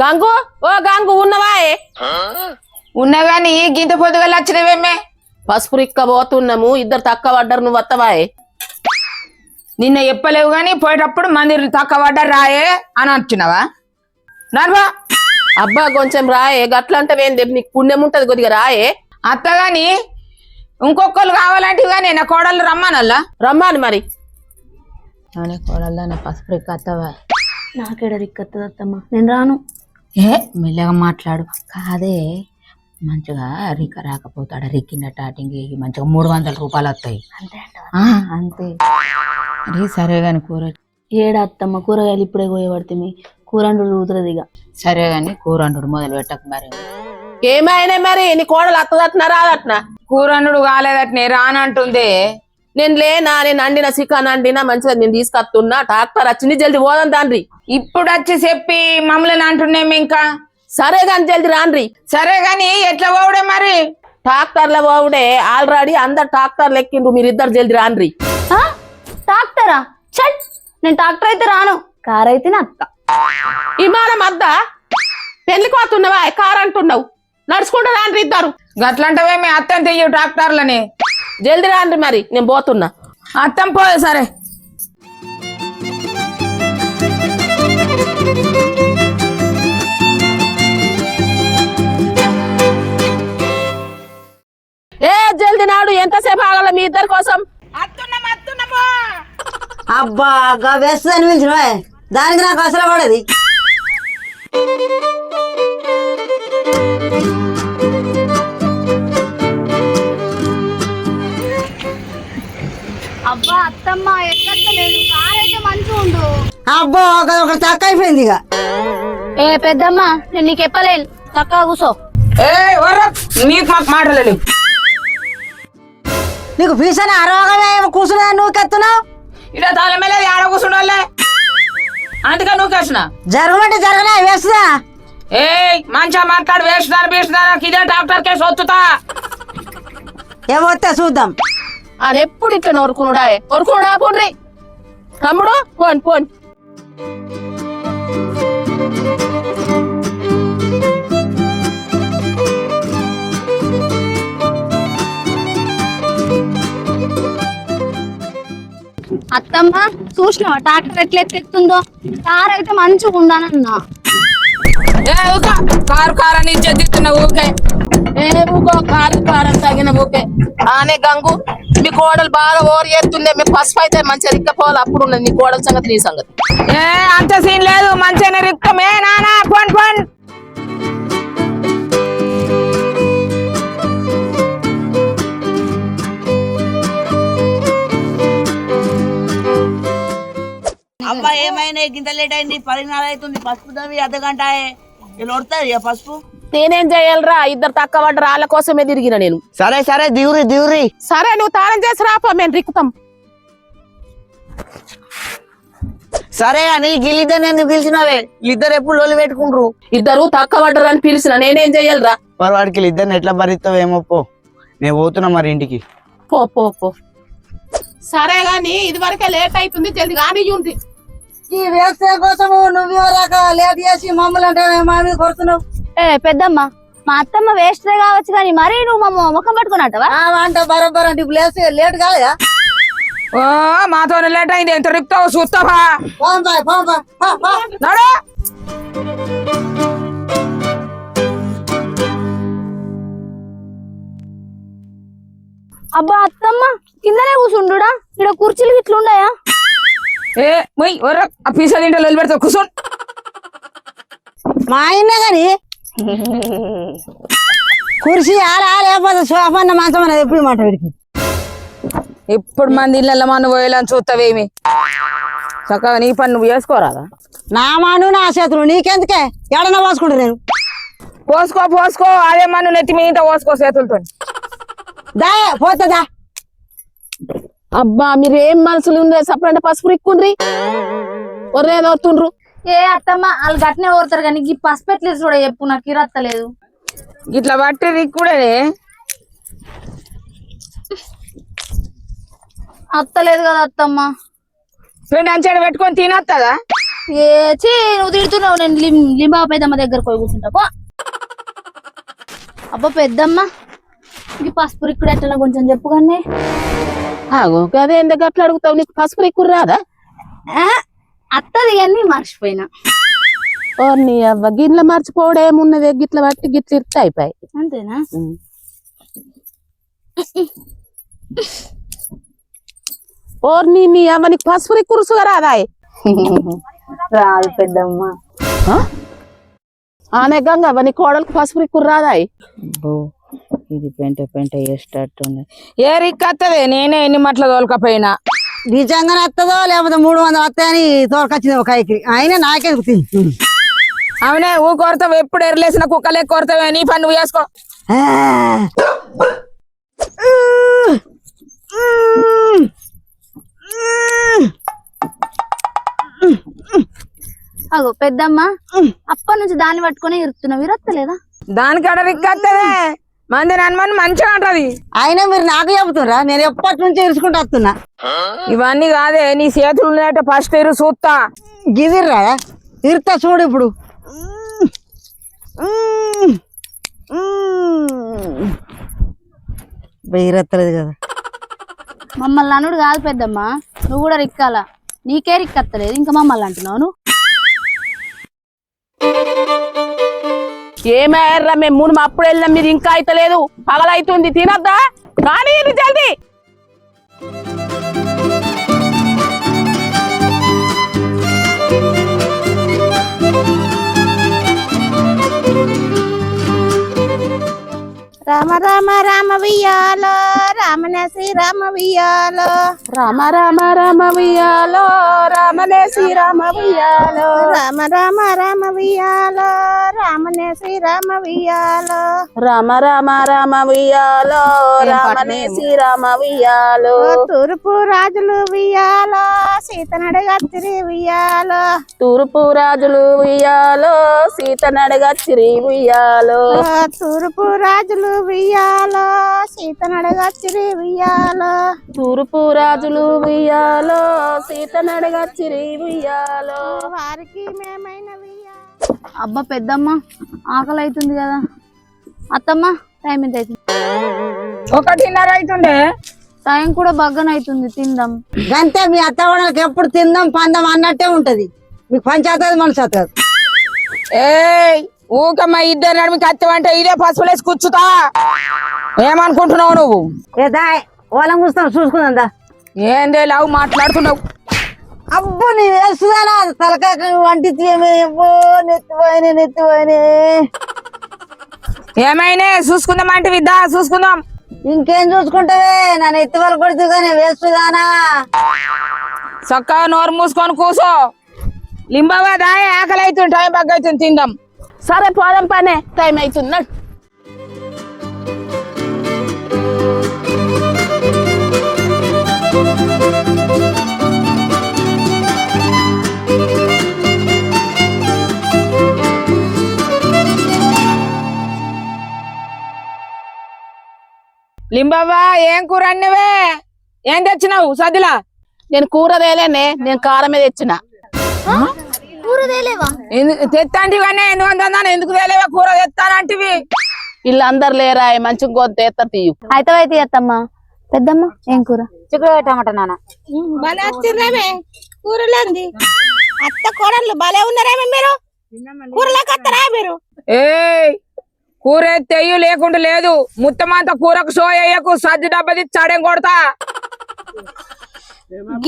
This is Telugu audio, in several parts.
గంగు ఓ గంగు ఉన్నవా ఉన్నా గాని గింత పొద్దుగా వచ్చినవేమే పసుపు రిక్క పోతున్నాము ఇద్దరు తక్క పడ్డారు నువ్వు వత్తవాయే నిన్న చెప్పలేవు గాని పోయేటప్పుడు మంది తక్కువ పడ్డారు రాయే అని అంటున్నావా నర్వా అబ్బా కొంచెం రాయే గట్లంటే నీకు పుణ్యం ఉంటది కొద్దిగా రాయే అత్తగాని ఇంకొకరు కావాలంటే కానీ నా కోడలు రమ్మానల్లా రమ్మాను మరి కోడల్లా నా పసుపు రిక్క అత్తవా నాకేడ రిక్కత్తది అత్తమ్మ నేను రాను ఏ మెల్లగా మాట్లాడు కాదే మంచిగా రిక్క రాకపోతాడు రిక్కిన టాటింగ్ మంచిగా 300 రూపాయలు వస్తాయి అంతే అంతే అది సరే గాని కూర ఏడా అత్తమ్మ కూరగాయలు ఇప్పుడే కోయబడుతుంది కూరండు ఊతురది ఇక సరే గాని కూరండు మొదలు పెట్టక మరి ఏమైనా మరి నీ కోడలు అత్తదట్నా రాదట్నా కూరండు కాలేదట్నే రానంటుంది నేను లేనా నేను అండిన చికెన్ అండినా మంచిగా నేను తీసుకొస్తున్నా డాక్టర్ వచ్చింది జల్ది పోదాం తండ్రి ఇప్పుడు వచ్చి చెప్పి మమ్మల్ని అంటున్నాము ఇంకా సరే గాని జల్ది రాండ్రి సరే గాని ఎట్లా పోవడే మరి ట్రాక్టర్ల పోవుడే ఆల్రెడీ అందరు ట్రాక్టర్లు ఎక్కిండ్రు మీరిద్దరు జల్ది రాండ్రి ట్రాక్టరా చల్ నేను ట్రాక్టర్ అయితే రాను కార్ అయితే అత్త విమానం అద్దా పెళ్లికి పోతున్నావా కార్ అంటున్నావు నడుచుకుంటూ రాండ్రి ఇద్దరు గట్లంటవే మీ అత్తం తెయ్యవు ట్రాక్టర్లని జల్ది రాండ్రి మరి నేను పోతున్నా అత్తం పోయే సరే ఏ జల్ది నాడు ఎంతసేపు ఆగల మీ ఇద్దరి కోసం అబ్బా వేస్తుంది అనిపించిన దానికి నాకు అసలు పడది అబ్బా అత్తమ్మ ఎక్కలేదు కార్ అయితే మంచిగా ఉండు అబ్బా ఒకటి తక్కువ అయిపోయింది ఇక ఏ పెద్దమ్మ నేను నీకు చెప్పలేను చక్కగా కూసో నీకు మాకు మాటలేదు నీకు ఫీజు అరవగానే కూర్చున్నా నువ్వు కెత్తున్నావు ఇక్కడ తాళమేలేదు ఆడ కూర్చుండాలే అందుకే నువ్వు కేసిన జరగమంటే జరగనే వేస్తుందా ఏ మంచిగా మాట్లాడు వేస్తున్నాను వేస్తున్నాను ఇదే డాక్టర్ కేసు వస్తుతా ఏమొస్తే చూద్దాం అది ఎప్పుడు ఇట్లా నొరుకునుడా పోండ్రి తమ్ముడు పోన్ పోన్ అత్తమ్మ చూసినావా ట్రాక్టర్ ఎట్లా ఎత్తుందో కార్ అయితే మంచిగా ఉందానన్నా కారు కారు అని చెప్తున్నా ఊకే ఊకో కారు కారం తగిన ఊకే ఆనే గంగు మీ కోడలు బాగా ఓరి చేస్తుండే మీ పసుపు అయితే మంచిగా రిక్కపోవాలి అప్పుడు ఉన్నది నీ కోడల సంగతి నీ సంగతి అంత సీన్ లేదు మంచిగానే రిక్కమే నానా పోన్ పోన్ అబ్బా ఏమైనా గింత లేట్ అయింది 10 అవుతుంది పసుపు దవి అర్ధగంట ఇలా వస్తుంది పసుపు నేనేం చేయాలరా ఇద్దరు తక్కువ పడ్డ రాళ్ళ కోసమే తిరిగిన నేను సరే సరే దిగురి సరే నువ్వు తాళం చేసి రాపో మేము రిక్కుతాం సరే అని గిల్లిద్దరు ఎందుకు పిలిచినవే ఇద్దరు ఎప్పుడు లోలు పెట్టుకుంటారు ఇద్దరు తక్కువ పడ్డరు అని పిలిచిన నేనేం చెయ్యాలరా వాడికి ఇద్దరిని ఎట్లా భరిస్తావేమో పో నేను పోతున్నా మరి ఇంటికి పో పో పో సరే గాని ఇది వరకే లేట్ అవుతుంది జల్ది కానీ ఉంది ఈ వ్యవసాయం కోసం నువ్వు లేట్ చేసి మమ్మల్ని అంటే మామి కొడుతున్నావు ఏ పెద్దమ్మ మా అత్తమ్మ వేస్ట్ కావచ్చు కానీ మరీ నువ్వు మా ముఖం పట్టుకున్నట్టవా అంటే బరోబర్ అంటే ఇప్పుడు లేట్ కాలేదా ఓ మాతో లేట్ అయింది ఎంత రిక్తావు చూస్తావా నడు అబ్బా అత్తమ్మ కిందనే కూర్చుండుడా ఇక్కడ కుర్చీలు ఇట్లుండయా ఏ మొయ్ ఒర్ర ఆ పీసా తింటే లొల్లి పెడతావు కూర్చోండి మా ఆయన గాని కుర్చీ లేకపోతే సోఫన్న మంచం అనేది ఎప్పుడు మాట వీడికి ఇప్పుడు మంది ఇళ్ళ మన పోయేలని చూస్తావేమి చక్కగా నీ పని నువ్వు చేసుకోరాదా నా మాను నా చేతులు నీకెందుకే ఎడన పోసుకుంటా నేను పోసుకో అదే మన్ను నెత్తి మీద పోసుకో చేతులతో దా పోతుందా అబ్బా మీరు ఏం మనసులు ఉండే సపరేట్ పసుపు రిక్కుండ్రి ఒర్రేదో వస్తుండ్రు ఏ అత్తమ్మ వాళ్ళు గట్నే ఓడతారు కానీ ఈ పసుపు ఎట్లా చూడ చెప్పు నాకు ఇరత్తలేదు ఇట్లా బట్టి రిక్కుడే అత్తలేదు కదా అత్తమ్మ పిండి అంచాడు పెట్టుకొని తినొస్తుందా ఏ చీ నువ్వు తిడుతున్నావు. నేను లింబా పెద్దమ్మ దగ్గరకు పోయి కూర్చుంటా పో. అబ్బా పెద్దమ్మ ఈ పసుపు రిక్కుడు ఎట్లా కొంచెం చెప్పు కానీ. అదే ఎందుకు అట్లా అడుగుతావు? నీకు పసుపు రిక్కురు రాదా? అత్తది కానీ మర్చిపోయినా. ఓ నీ అవ్వ గిట్ల మర్చిపోవడం ఏమున్నది? గిట్ల బట్టి గిట్ల ఇర్త అయిపోయి అంతేనా? ఓర్ని నీ అవ్వ నీకు పసుపు రిక్కురుసుగా రాదా? రాదు పెద్దమ్మ. ఆనే గంగవ్వ నీ కోడలకు పసుపు రిక్కురు రాదా? ఇది పెంట పెంట వేసేటట్టుంది. ఏ రిక్కత్తదే నేనే ఎన్ని మట్ల తోలకపోయినా. నిజంగానే వస్తుందో లేకపోతే 300 వస్తాయని తోలకొచ్చింది ఒక కైకి. అయినా నాకెందుకు అవునే ఊ కొరతావు. ఎప్పుడు ఎరలేసిన కుక్కలే కొరతావే. నీ పని నువ్వు చేసుకో. అగో పెద్దమ్మ అప్పటి నుంచి దాన్ని పట్టుకుని ఇరుతున్నావు. ఇరత్తలేదా? దానికాడ రిక్కత్తదే. మంది నన్మని మంచిగా అంటది. అయినా మీరు నాకు చెబుతురా? నేను ఎప్పటి నుంచి ఇరుచుకుంటూ వస్తున్నా. ఇవన్నీ కాదే నీ చేతులు ఉన్నాయట. ఫస్ట్ ఇరు చూస్తా. గిదిర్రా ఇరుతా చూడు ఇప్పుడు. ఇరత్తలేదు కదా. మమ్మల్ని అనుడు కాదు పెద్దమ్మ, నువ్వు కూడా రిక్కాలా. నీకే రిక్కత్తలేదు ఇంకా మమ్మల్ని అంటున్నావు నువ్వు. ఏమయ్యారా మేము మూడు అప్పుడు వెళ్ళినా మీరు ఇంకా అయితలేదు. పగలైతుంది తినద్దా? కానీ ఇది జల్దీ. రామ రామ రామ వియ్యాలో రామనే శ్రీరామ వియ్యాలో. రామ రామ రామ వియ్యాలో రామనే శ్రీరామ వియ్యాలో. రామ రామ రామ వియ్యాలో రామనే శ్రీరామ వియ్యాలో. రామ రామ రామ వియ్యాలో రామనే శ్రీరామ వియ్యాలో. తూర్పు రాజులు వియ్యాలో సీతనడగచ్చిరి వియ్యాలో. తూర్పు రాజులు వియ్యాలో సీత నడగచ్చిరి వియ్యాలో. తూర్పు రాజులు వియ్యాలో సీతనడగచ్చిరి వియ్యాలో. తూర్పు రాజులు వియ్యాలో సీత నడగచ్చిరి వియ్యాలో. వారికి మేమైన అబ్బా పెద్దమ్మ ఆకలి అవుతుంది కదా. అత్తమ్మ టైం ఎంత అవుతుంది? 1:30 అవుతుండే. టైం కూడా బగ్గన అవుతుంది. తిందాం. గంతే మీ అత్తవాళ్ళకి ఎప్పుడు తిందాం పందాం అన్నట్టే ఉంటది. మీకు పంచి అవుతుంది మనసు అవుతుంది. ఏయ్ ఊకమ్మా ఇద్దరు నడిమి కత్తవంటే ఇదే పసుపులేసి కూర్చుతా. ఏమనుకుంటున్నావు నువ్వు? వాళ్ళం కూర్చున్నాం చూసుకుందా. ఏందే లావు మాట్లాడుతున్నావు? అబ్బో నీ వేస్తుందా తలకాయ వంటితేమే. అబ్బో నెత్తిపోయినే. ఏమైనా చూసుకుందాం అంటే విద్దా చూసుకుందాం. ఇంకేం చూసుకుంటావే? నన్ను ఎత్తి వాళ్ళు కొడుతూ కానీ వేస్తుందానా? చక్కగా నోరు మూసుకొని కూసో. లింబావా దాయ ఆకలి అవుతుంది. టైం బాగా అవుతుంది తిందాం. సరే పోదాం పనే టైం అవుతుంది. లింబావా ఏం కూర అన్నవే? ఏం తెచ్చినావు సద్దిలా? నేను కూర తేలేనే, నేను కారమే తెచ్చిన. తెత్తాంటివి కానీ ఎందుకు తేలేవా? కూర తెస్తానంటివి. వీళ్ళందరు లేరా మంచిగా గొంత ఎత్తారు తీయు. అయితే అత్తమ్మ. పెద్దమ్మ ఏం కూర? చిక్కుడు టమాటా నాన్న. భలే వచ్చిర్రేమే కూరలేంది. అత్త కూరలు భలే ఉన్నారేమే మీరు. కూరలోకి వస్తారా మీరు? ఏయ్ కూర తెయ్యు లేకుండా లేదు. ముత్తమంతా కూరకు షో అయ్యకు. సజ్జి డబ్బది చాడేం కొడతా.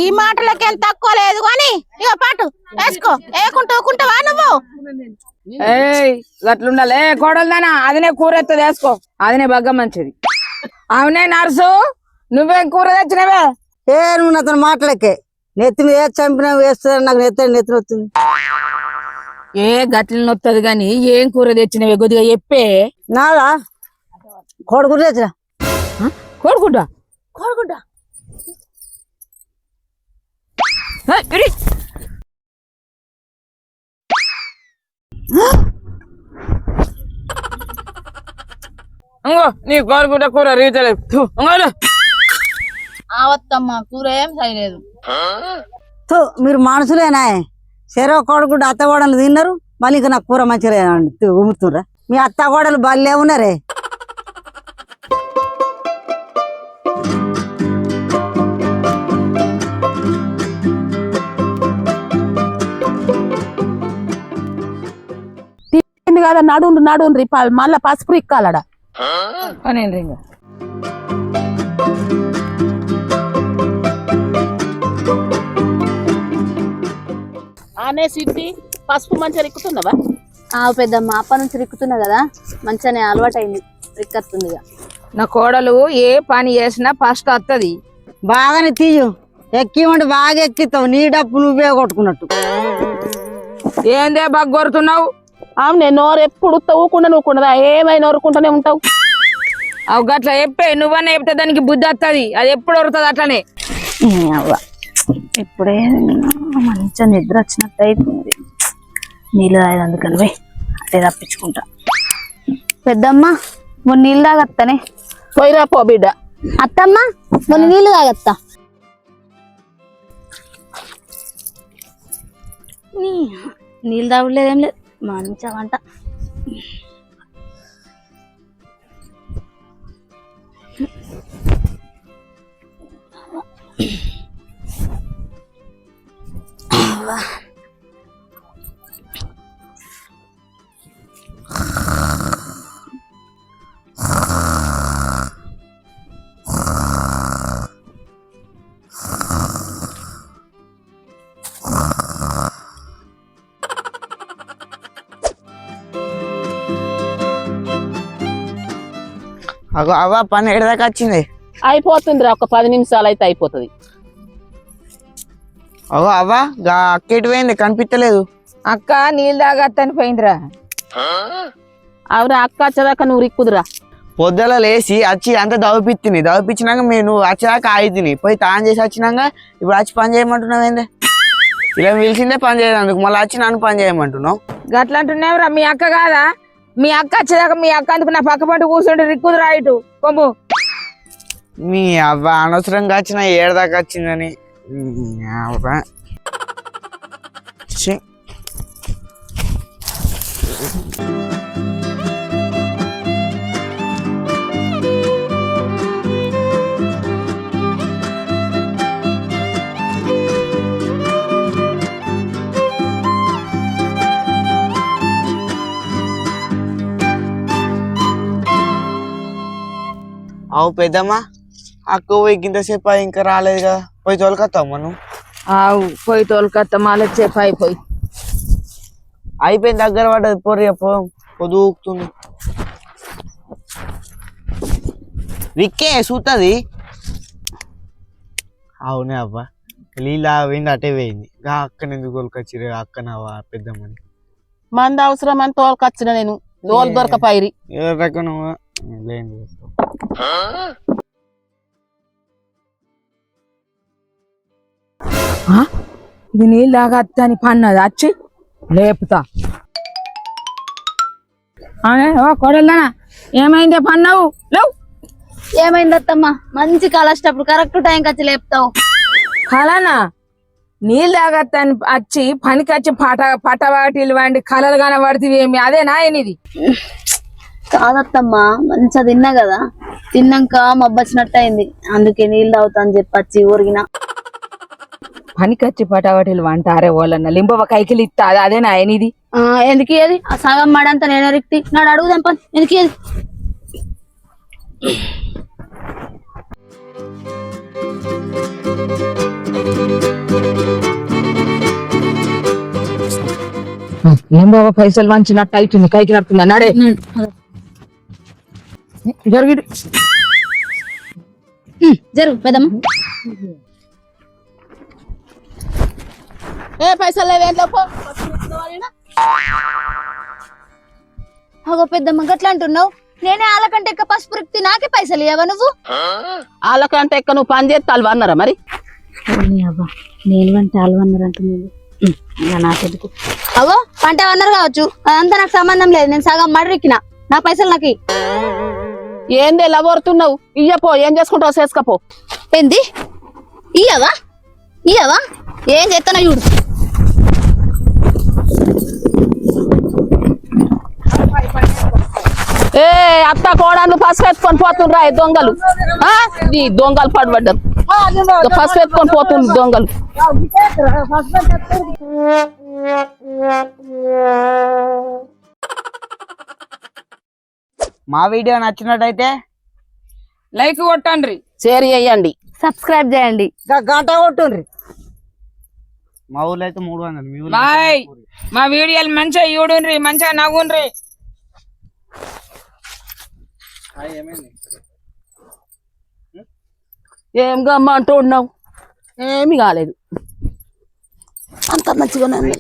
ఈ మాటలకి ఏం తక్కువ లేదు కానీ ఇక పాటు వేసుకో. ఏకుంటావా నువ్వు? ఏయ్ గట్లుండాలి. కోడలుదానా అదినే కూర ఎత్తది వేసుకో. అదినే బగ్గ మంచిది. అవునే నర్సు నువ్వేం కూర తెచ్చినవే? నువ్వు నాతో మాటలకే నెత్తి మీద చంపినా వేస్తుంది. నాకు నెత్తిన వస్తుంది. ఏ గట్ల నొత్తది గాని ఏం కూర తెచ్చినవే కొద్దిగా చెప్పే. నాదా కోడిగుడ్డు తెచ్చిన. కోడిగుడ్డ? నీ కోడిగుడ్డ కూర రీచలేదు. ఆవత్తమ్మ కూర ఏం చేయలేదు. మీరు మనుషులేనా? చెరో కొడుకు అత్త కోడలు తిన్నారు మళ్ళీ ఇంకా నాకు కూర మంచిగా ఉమ్ముతుర్రా మీ అత్త కోడలు బల్లే ఉన్నారే కదా నడుండ్రి మళ్ళా పసుపు ఇక్కాలడా నేను రింగ ఆనే సిద్ధి పసుపు మంచిగా రిక్కుతున్నావా పెద్దమ్మ అప్ప నుంచి రిక్కుతున్నా కదా మంచిగానే అలవాటైంది రిక్కత్తుంది ఇక. నా కోడలు ఏ పని చేసినా ఫస్ట్ వస్తుంది. బాగానే తీయు ఎక్కి ఉండి బాగా ఎక్కిస్తావు నీ డప్పు నువ్వే కొట్టుకున్నట్టు ఏందే బగ్గొరుతున్నావు? అవునే నోరు ఎప్పుడు ఊకుండా ఏమైనా నోరుకుంటూనే ఉంటావు. అవు గట్లా చెప్పే నువ్వన్నా చెప్తే దానికి బుద్ధి వస్తుంది. అది ఎప్పుడు వరుతుంది అట్లనే. ఇప్పుడే మంచిగా నిద్ర వచ్చినట్టు అవుతుంది. నీళ్ళు తాగదు అందుకని పోయి అదే తప్పించుకుంటా. పెద్దమ్మ మొన్న నీళ్ళు తాగత్తానే. పోయిరా పో బిడ్డ. అత్తమ్మ మొన్న నీళ్ళు తాగత్తా. నీళ్ళు తాగలేదు ఏం లేదు మంచిగా వంట. అగో అవ్వ పని ఎడదాకా వచ్చింది. అయిపోతుందిరా, ఒక 10 నిమిషాలు అయితే అయిపోతుంది. అగో అవ్వ గా అక్కేటి పోయింది కనిపించలేదు. అక్క నీళ్ళు తాగత్తని పోయిందిరా. అవురా అక్క వచ్చేదాకా నువ్వు రిక్కుదురా. పొద్దుల లేచి వచ్చి అంతా దవపిచ్చినాక నువ్వు వచ్చేదాకా ఆయితిని పోయి తాను చేసి వచ్చినాక ఇప్పుడు వచ్చి పని చేయమంటున్నావు ఏంది? ఇలా పిలిచిందే పని చేయడానికి మళ్ళీ వచ్చి నన్ను పని చేయమంటున్నావు. గట్లా అంటున్నావురా. మీ అక్క కాదా? మీ అక్క వచ్చేదాకా మీ అక్క అందుకు నా పక్క పంట కూర్చుంటే రిక్కుదురా ఇటు కొమ్ము. మీ అవ్వ అనవసరంగా వచ్చిన ఏడదాకా వచ్చిందని అవ్వ. ఛీ. అవు పెద్దమ్మా అక్క పోయి ఇంతసేపు ఇంకా రాలేదు కదా, పోయి తోలుకొస్తావు మనం. ఆవు పోయి తోలుకత్తా మళ్ళీ చెప్పు అయిపోయి అయిపోయింది దగ్గర పడ్డది పొరి పొద్దుతుంది. విక్కే చూస్తుంది. అవునే అబ్బా నీళ్ళు పోయింది అటే పోయింది. అక్కని ఎందుకు తోలుకొచ్చిరు అక్కనవా పెద్దమ్మని? మంది అవసరం అని తోలుకొచ్చిన నేను లోలు దొరకపోయి. ఏ రకం లేదు. ఇది నీళ్ళు తాగత్తా అని పన్నది వచ్చి లేపుతా. కొడల్దానా ఏమైందే పన్నావు? లేవు. ఏమైంది అత్తమ్మ? మంచి కాలస్టప్పుడు కరెక్ట్ టైంకి వచ్చి లేపుతావు. కలనా? నీళ్ళు తాగత్తా అని వచ్చి పనికి వచ్చి పటవాటిలు వండి కలలు కనబడుతుంది. అదేనా ఇది? కాదత్తమ్మా మంచిగా తిన్నా కదా, తిన్నాక మబ్బచ్చినట్టు అయింది, అందుకే నీళ్ళు తాగుతా అని చెప్పి వచ్చి ఊరిగిన. పనికొచ్చి పటావటిలు వంటారే వాళ్ళన్న లింబవ కైకిలు ఇస్తా అదేనా ఇది? ఎందుకు ఏది ఆ సగం మడంతా నేను రిక్తి నాడు అడుగుదాం పని. ఎందుకు ఏది? లింబవ పైసలు వంచినట్టు అవుతుంది, కైకి నడుతుంది అన్నాడే. జరిగి జరుగు పెద్దమ్మ. ఏ పైసలు లేవేంట్లో పో. అగో పెద్దమ్మ గట్లా అంటున్నావు. నేనే వాళ్ళకంటే ఎక్క పసుపు రిక్తి నాకే పైసలు ఇవ్వవా నువ్వు? వాళ్ళకంటే ఎక్క నువ్వు పని చేస్తావు అన్నారా మరి? అవ్వా నేను వంట వాళ్ళు అన్నారంటున్నాను. నాకెందుకు? అవో పంట అన్నారు కావచ్చు, అదంతా నాకు సంబంధం లేదు. నేను సగం మడిరిక్కిన, నా పైసలు నాకు. ఏంది ఎలా కోరుతున్నావు? ఇయ్యపో, ఏం చేసుకుంటావు చేసుకపో. ఏంది ఇయ్యవా? ఇయ్యవా? ఏం చేస్తానో చూడు. ఏ అత్త కోడలు పసుపు ఎత్తుకొని పోతుండ్రా ఈ దొంగలు ఆ? ఈ దొంగలు పడబడ్డారు పసుపు ఎత్తుకొని పోతుంది దొంగలు. మా వీడియో నచ్చినట్టయితే లైక్ కొట్టండి. షేర్ చేయండి. సబ్స్క్రైబ్ చేయండి. గంట కొట్టుండ్రి. మా ఊర్లో అయితే 300 మీ ఊర్లో బాయ్. మా వీడియోలు మంచిగా చూడుండ్రి, మంచిగా నవ్వుండ్రి. ఏం గమ్మ అంటూ ఉన్నావు? ఏమి కాలేదు, అంత మంచిగానే ఉంది.